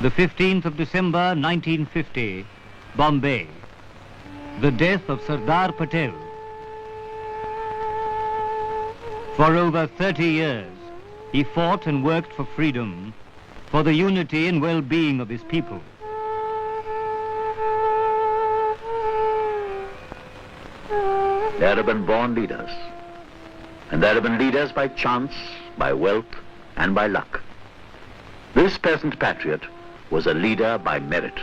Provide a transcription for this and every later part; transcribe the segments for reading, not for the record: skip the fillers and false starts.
The 15th of December 1950, Bombay. The death of Sardar Patel. For over 30 years, he fought and worked for freedom, for the unity and well-being of his people. There have been born leaders, and there have been leaders by chance, by wealth, and by luck. This peasant patriot was a leader by merit.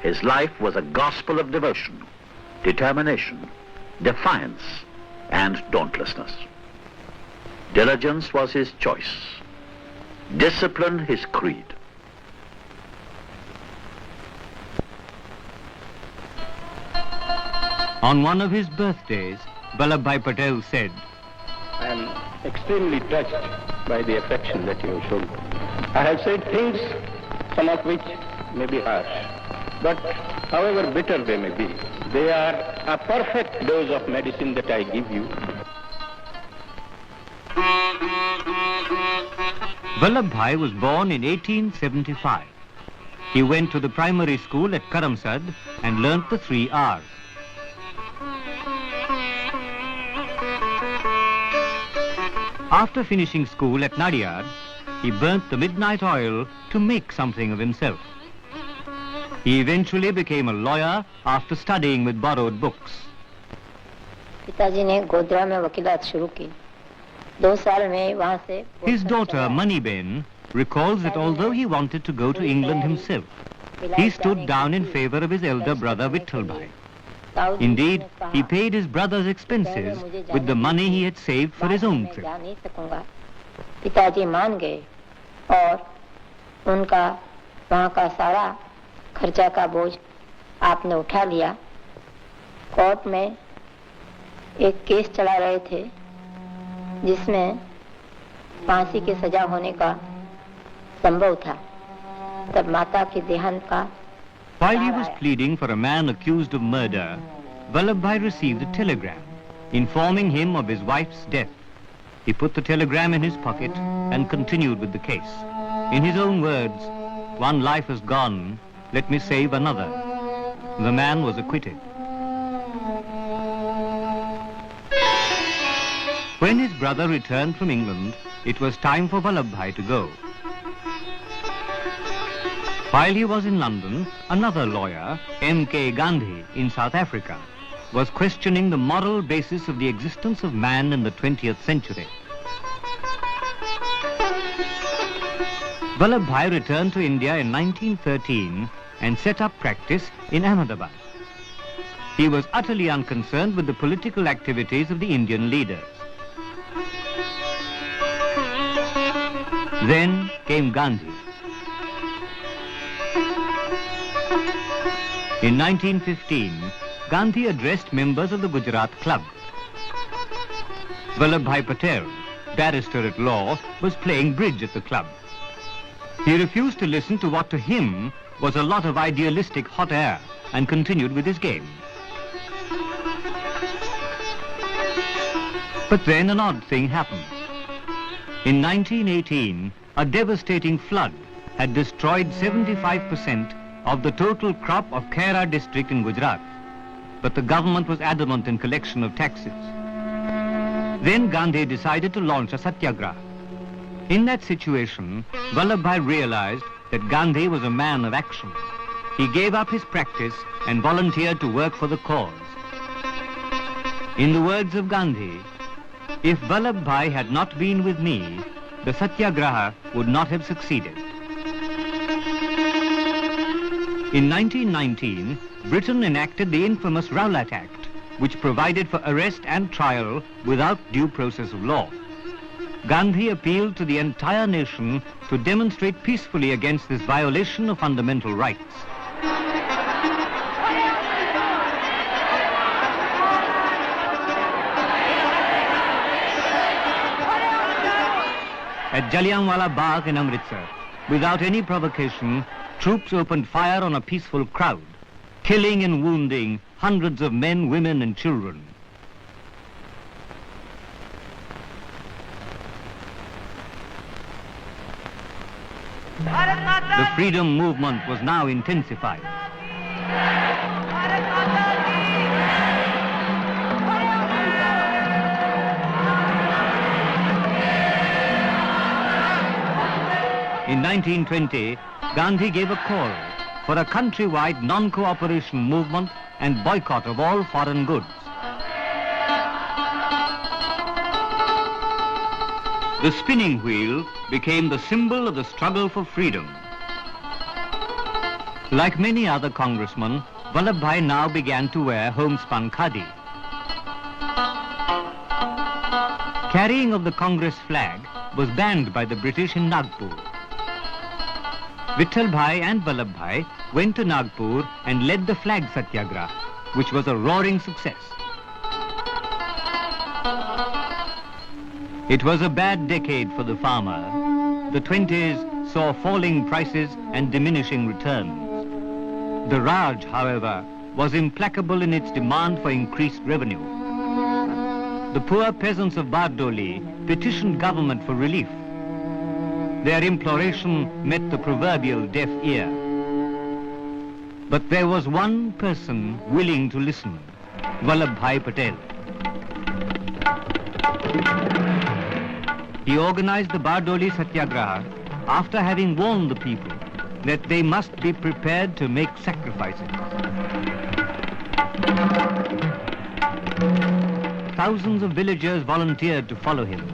His life was a gospel of devotion, determination, defiance, and dauntlessness. Diligence was his choice, discipline his creed. On one of his birthdays, Vallabhbhai Patel said, I am extremely touched by the affection that you have shown. I have said things, some of which may be harsh, but however bitter they may be, they are a perfect dose of medicine that I give you. Vallabhbhai was born in 1875. He went to the primary school at Karamsad and learnt the 3 R's. After finishing school at Nadiyad, he burnt the midnight oil to make something of himself. He eventually became a lawyer after studying with borrowed books. पिताजी ने गोधरा में वकीलात शुरू की। 2 साल में वहाँ से His daughter Maniben recalls that although he wanted to go to England himself, he stood down in favor of his elder brother Vittalbhai. Indeed, he paid his brother's expenses with the money he had saved for his own trip. पिताजी मान गए और उनका वहाँ का सारा खर्चा का बोझ आपने उठा लिया। कोर्ट में एक केस चला रहे थे जिसमें फांसी की सजा होने का संभव था। तब माता के देहांत का While he was pleading for a man accused of murder, Vallabhbhai received a telegram informing him of his wife's death. He put the telegram in his pocket and continued with the case. In his own words, "One life has gone, let me save another." The man was acquitted. When his brother returned from England, it was time for Vallabhbhai to go. While he was in London, another lawyer, M.K. Gandhi, in South Africa, was questioning the moral basis of the existence of man in the 20th century. Vallabhbhai returned to India in 1913 and set up practice in Ahmedabad. He was utterly unconcerned with the political activities of the Indian leaders. Then came Gandhi. In 1915, Gandhi addressed members of the Gujarat Club. Vallabhbhai Patel, barrister at law, was playing bridge at the club. He refused to listen to what to him was a lot of idealistic hot air and continued with his game. But then an odd thing happened. In 1918, a devastating flood had destroyed 75% of the total crop of Khera district in Gujarat, but the government was adamant in collection of taxes. Then Gandhi decided to launch a satyagraha. In that situation, Vallabhbhai realized that Gandhi was a man of action. He gave up his practice and volunteered to work for the cause. In the words of Gandhi, "If Vallabhbhai had not been with me, the satyagraha would not have succeeded." In 1919, Britain enacted the infamous Rowlatt Act, which provided for arrest and trial without due process of law. Gandhi appealed to the entire nation to demonstrate peacefully against this violation of fundamental rights. At Jallianwala Bagh in Amritsar, without any provocation, troops opened fire on a peaceful crowd, killing and wounding hundreds of men, women, and children. The freedom movement was now intensified. In 1920, Gandhi gave a call for a countrywide non-cooperation movement and boycott of all foreign goods. The spinning wheel became the symbol of the struggle for freedom. Like many other congressmen, Vallabhbhai now began to wear homespun khadi. Carrying of the Congress flag was banned by the British in Nagpur. Vittalbhai and Vallabhbhai went to Nagpur and led the flag satyagraha, which was a roaring success. It was a bad decade for the farmer. The 20s saw falling prices and diminishing returns. The Raj, however, was implacable in its demand for increased revenue. The poor peasants of Bardoli petitioned government for relief. Their imploration met the proverbial deaf ear. But there was one person willing to listen, Vallabhbhai Patel. He organized the Bardoli Satyagraha after having warned the people that they must be prepared to make sacrifices. Thousands of villagers volunteered to follow him.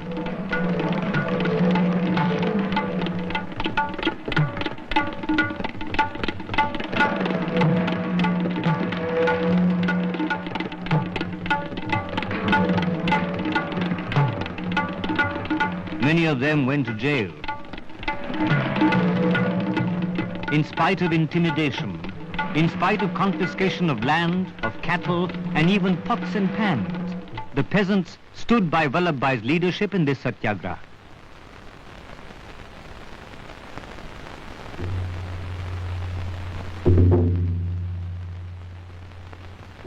Many of them went to jail. In spite of intimidation, in spite of confiscation of land, of cattle, and even pots and pans, the peasants stood by Vallabhbhai's leadership in this satyagraha.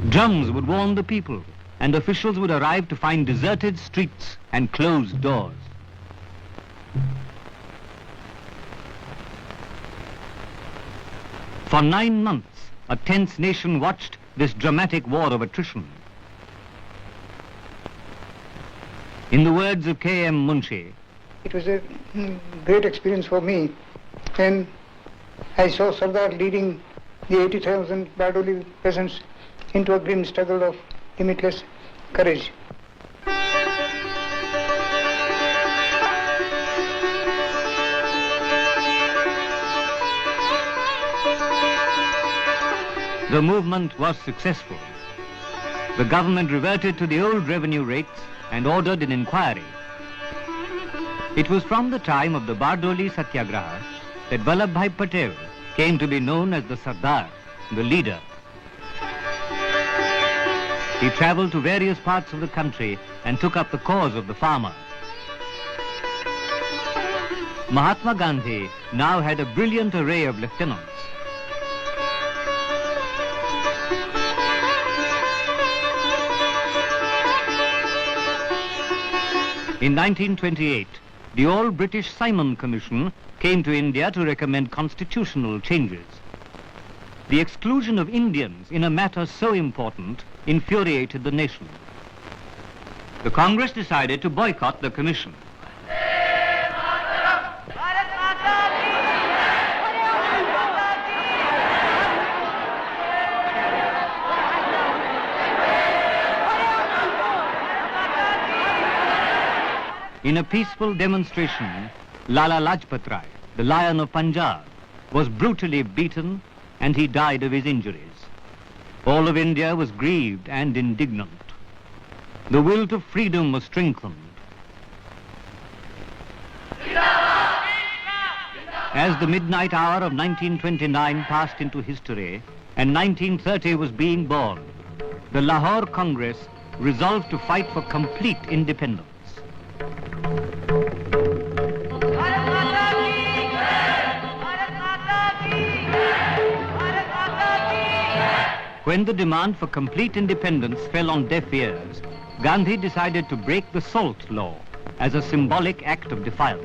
Drums would warn the people, and officials would arrive to find deserted streets and closed doors. For 9 months, a tense nation watched this dramatic war of attrition. In the words of K.M. Munshi, it was a great experience for me, and I saw Sardar leading the 80,000 Bardoli peasants into a grim struggle of limitless courage. The movement was successful. The government reverted to the old revenue rates and ordered an inquiry. It was from the time of the Bardoli Satyagraha that Vallabhbhai Patel came to be known as the Sardar, the leader. He traveled to various parts of the country and took up the cause of the farmer. Mahatma Gandhi now had a brilliant array of lieutenants. In 1928, the all-British Simon Commission came to India to recommend constitutional changes. The exclusion of Indians in a matter so important infuriated the nation. The Congress decided to boycott the commission. In a peaceful demonstration, Lala Lajpat Rai, the Lion of Punjab, was brutally beaten and he died of his injuries. All of India was grieved and indignant. The will to freedom was strengthened. As the midnight hour of 1929 passed into history and 1930 was being born, the Lahore Congress resolved to fight for complete independence. When the demand for complete independence fell on deaf ears, Gandhi decided to break the salt law as a symbolic act of defiance.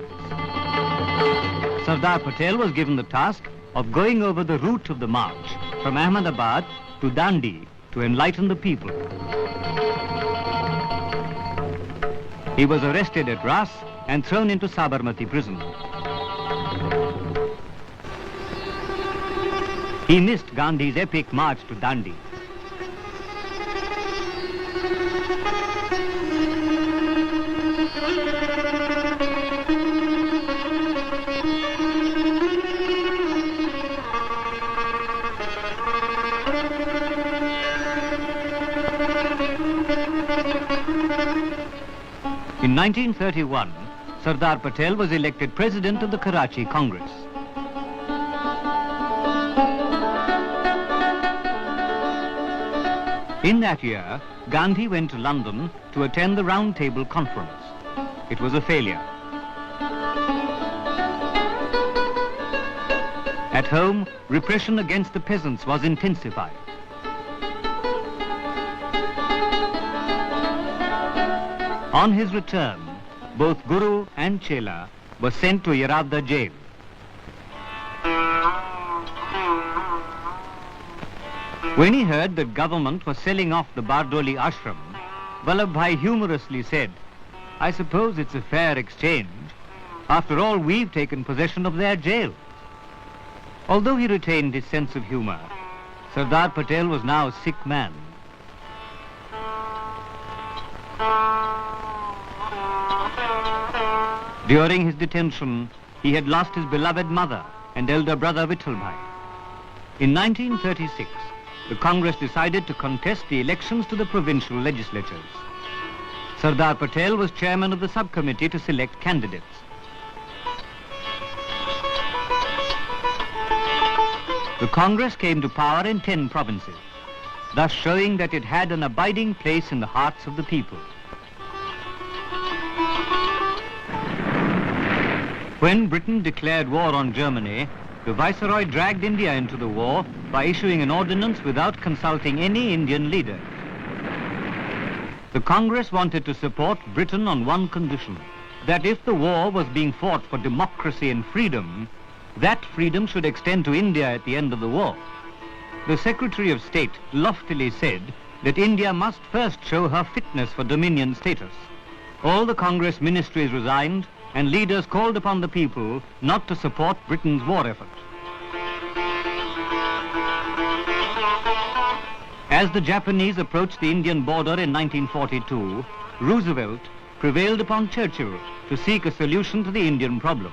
Sardar Patel was given the task of going over the route of the march from Ahmedabad to Dandi to enlighten the people. He was arrested at Ras and thrown into Sabarmati prison. He missed Gandhi's epic march to Dandi. In 1931, Sardar Patel was elected president of the Karachi Congress. In that year, Gandhi went to London to attend the Round Table Conference. It was a failure. At home, repression against the peasants was intensified. On his return, both Guru and Chela were sent to Yeravda jail. When he heard that government was selling off the Bardoli ashram, Vallabhbhai humorously said, "I suppose it's a fair exchange. After all, we've taken possession of their jail." Although he retained his sense of humor, Sardar Patel was now a sick man. During his detention, he had lost his beloved mother and elder brother Vittalbhai. In 1936, the Congress decided to contest the elections to the provincial legislatures. Sardar Patel was chairman of the subcommittee to select candidates. The Congress came to power in 10 provinces, thus showing that it had an abiding place in the hearts of the people. When Britain declared war on Germany, the Viceroy dragged India into the war by issuing an ordinance without consulting any Indian leader. The Congress wanted to support Britain on one condition, that if the war was being fought for democracy and freedom, that freedom should extend to India at the end of the war. The Secretary of State loftily said that India must first show her fitness for dominion status. All the Congress ministries resigned, and leaders called upon the people not to support Britain's war effort. As the Japanese approached the Indian border in 1942, Roosevelt prevailed upon Churchill to seek a solution to the Indian problem.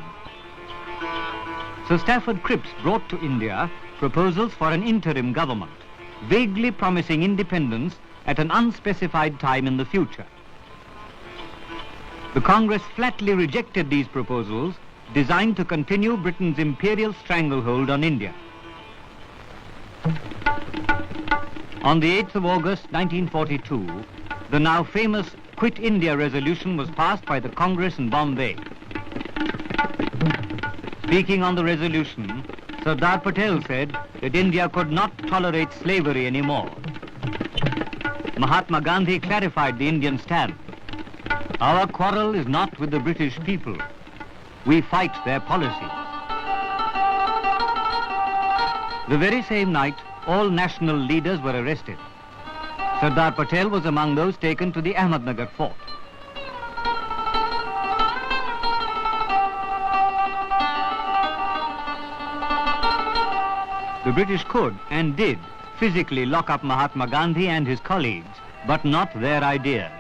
Sir Stafford Cripps brought to India proposals for an interim government, vaguely promising independence at an unspecified time in the future. The Congress flatly rejected these proposals, designed to continue Britain's imperial stranglehold on India. On the 8th of August 1942, the now famous Quit India resolution was passed by the Congress in Bombay. Speaking on the resolution, Sardar Patel said that India could not tolerate slavery anymore. Mahatma Gandhi clarified the Indian stand. Our quarrel is not with the British people. We fight their policy. The very same night, all national leaders were arrested. Sardar Patel was among those taken to the Ahmednagar fort. The British could and did physically lock up Mahatma Gandhi and his colleagues, but not their ideas.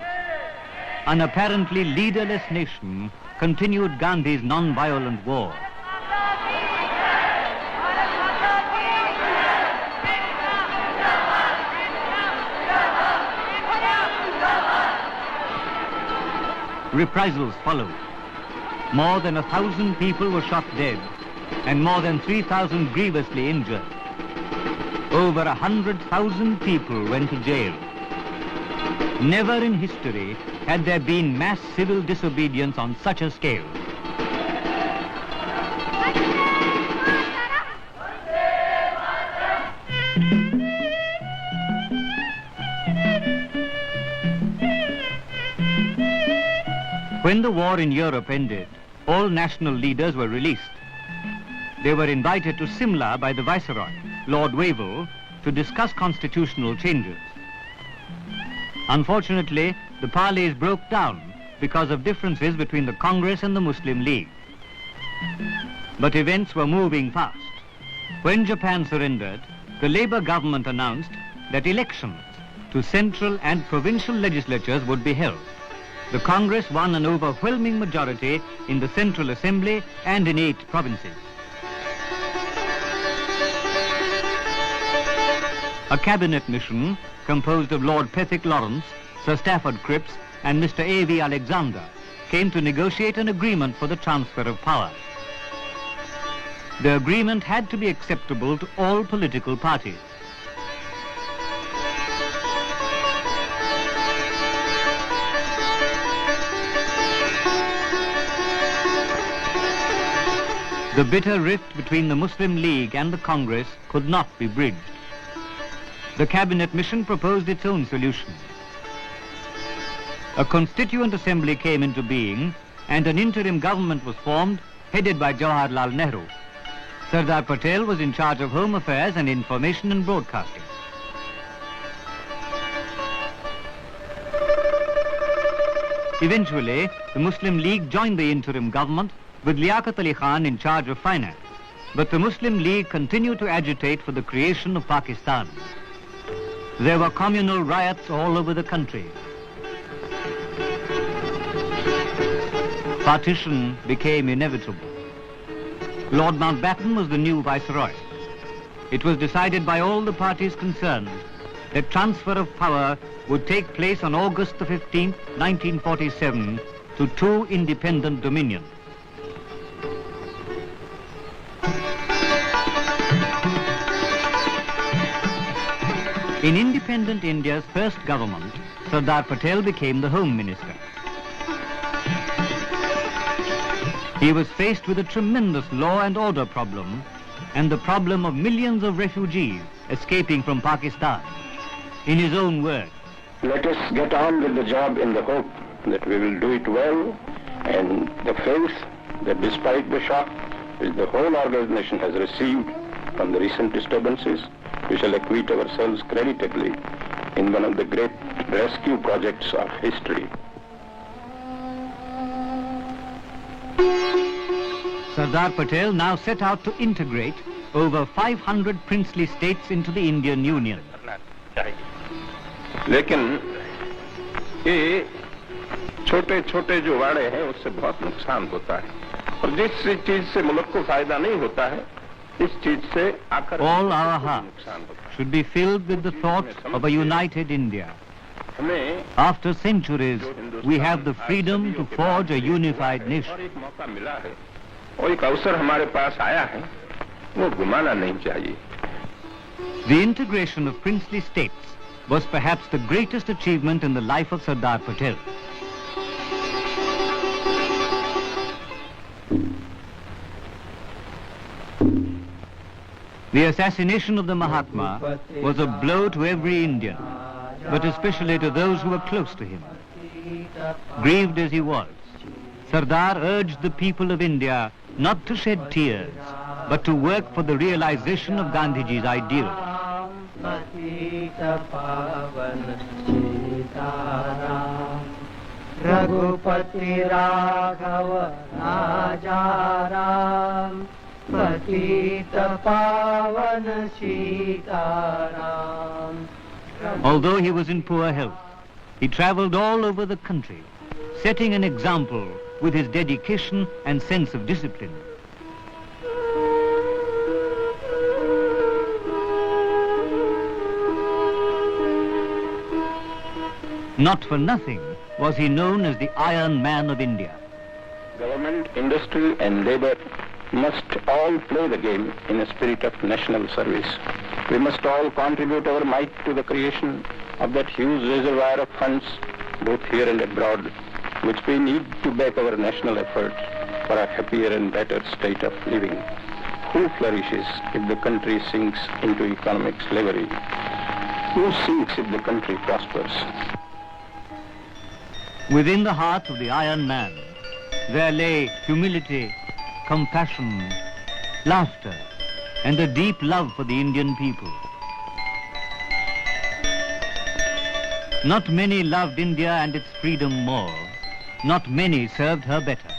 An apparently leaderless nation continued Gandhi's non-violent war. Reprisals followed. More than 1,000 people were shot dead and more than 3,000 grievously injured. Over 100,000 people went to jail. Never in history had there been mass civil disobedience on such a scale. When the war in Europe ended, all national leaders were released. they were invited to Simla by the Viceroy, Lord Wavell, to discuss constitutional changes. Unfortunately, the parleys broke down because of differences between the Congress and the Muslim League. But events were moving fast. When Japan surrendered, the Labour government announced that elections to central and provincial legislatures would be held. The Congress won an overwhelming majority in the Central Assembly and in 8 provinces. A cabinet mission composed of Lord Pethick Lawrence, Sir Stafford Cripps and Mr. A.V. Alexander came to negotiate an agreement for the transfer of power. The agreement had to be acceptable to all political parties. The bitter rift between the Muslim League and the Congress could not be bridged. The cabinet mission proposed its own solution. A constituent assembly came into being and an interim government was formed headed by Jawaharlal Nehru. Sardar Patel was in charge of Home Affairs and Information and Broadcasting. Eventually, the Muslim League joined the interim government with Liaquat Ali Khan in charge of finance. But the Muslim League continued to agitate for the creation of Pakistan. There were communal riots all over the country. Partition became inevitable. Lord Mountbatten was the new viceroy. It was decided by all the parties concerned that transfer of power would take place on August the 15th, 1947, to 2 independent dominions. In independent India's first government, Sardar Patel became the Home Minister. He was faced with a tremendous law and order problem and the problem of millions of refugees escaping from Pakistan. In his own words, let us get on with the job in the hope that we will do it well, and the faith that despite the shock which the whole organization has received from the recent disturbances, we shall acquit ourselves creditably in one of the great rescue projects of history. Sardar Patel now set out to integrate over 500 princely states into the Indian Union. लेकिन ये छोटे छोटे जो वाड़े हैं उससे बहुत नुकसान होता है और जिस चीज से मुल्क को फायदा नहीं होता है इस चीज से आकर all our hearts should be filled with the thoughts of a united India. After centuries, we have the freedom to forge a unified nation. एक मौका मिला है और एक अवसर हमारे पास आया है वो घुमाना नहीं चाहिए. The integration of princely states was perhaps the greatest achievement in the life of Sardar Patel. The assassination of the Mahatma was a blow to every Indian, but especially to those who were close to him. Grieved as he was, Sardar urged the people of India not to shed tears, but to work for the realization of Gandhiji's ideals. Raghupati Raghav Raja Ram Patita Pavan Sitaram. Although he was in poor health, he traveled all over the country, setting an example with his dedication and sense of discipline. Not for nothing was he known as the Iron Man of India. Government, industry and labor must all play the game in a spirit of national service. We must all contribute our might to the creation of that huge reservoir of funds, both here and abroad, which we need to back our national efforts for a happier and better state of living. Who flourishes if the country sinks into economic slavery? Who sinks if the country prospers? Within the heart of the Iron Man, there lay humility, compassion, laughter, and a deep love for the Indian people. Not many loved India and its freedom more. Not many served her better.